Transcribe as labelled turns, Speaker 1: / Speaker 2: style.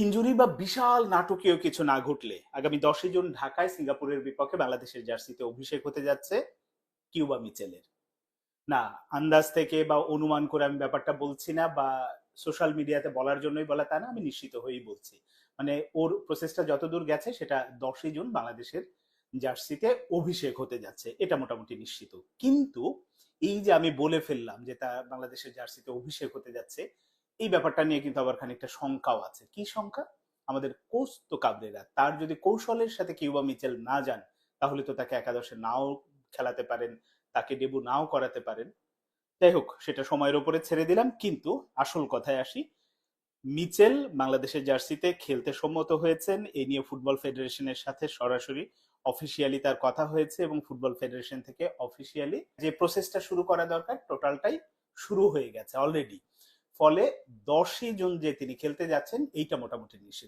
Speaker 1: Injury বা বিশাল নাটকীয় কিছু না ঘটলে আগামী 10ই জুন ঢাকায় সিঙ্গাপুরের বিপক্ষে বাংলাদেশের জার্সিতে অভিষেক হতে যাচ্ছে কিউবা মিচেলের। না, আন্দাজ থেকে বা অনুমান করে আমি ব্যাপারটা বলছি না, বা সোশ্যাল মিডিয়াতে বলার জন্যই বলা তা না, আমি নিশ্চিত হয়েই বলছি। মানে ওর প্রসেসটা যতদূর গেছে সেটা 10ই জুন বাংলাদেশের জার্সিতে অভিষেক হতে যাচ্ছে, এটা মোটামুটি নিশ্চিত। কিন্তু এই যে আমি বলে ফেললাম যে তা বাংলাদেশের জার্সিতে অভিষেক হতে যাচ্ছে, এই ব্যাপারটা নিয়ে কিন্তু আবার খানিকটা শঙ্কাও আছে। কি শঙ্কা? আমাদের কোচ তো কাবরেরা, তার যদি কৌশলের সাথে কিউবা মিচেল না যান, তাহলে তো তাকে একাদশে নাও খেলাতে পারেন, তাকে ডেবু নাও করাতে পারেন। যাই হোক, সেটা সময়ের উপরে ছেড়ে দিলাম। কিন্তু আসল কথায় আসি, মিচেল বাংলাদেশের জার্সিতে খেলতে সম্মত হয়েছেন। এই নিয়ে ফুটবল ফেডারেশনের সাথে সরাসরি অফিসিয়ালি তার কথা হয়েছে, এবং ফুটবল ফেডারেশন থেকে অফিসিয়ালি যে প্রসেসটা শুরু করা দরকার টোটালটাই শুরু হয়ে গেছে অলরেডি। ফলে 10ই জুন যে তিনি খেলতে যাচ্ছেন এইটা মোটামুটি নিশ্চিত।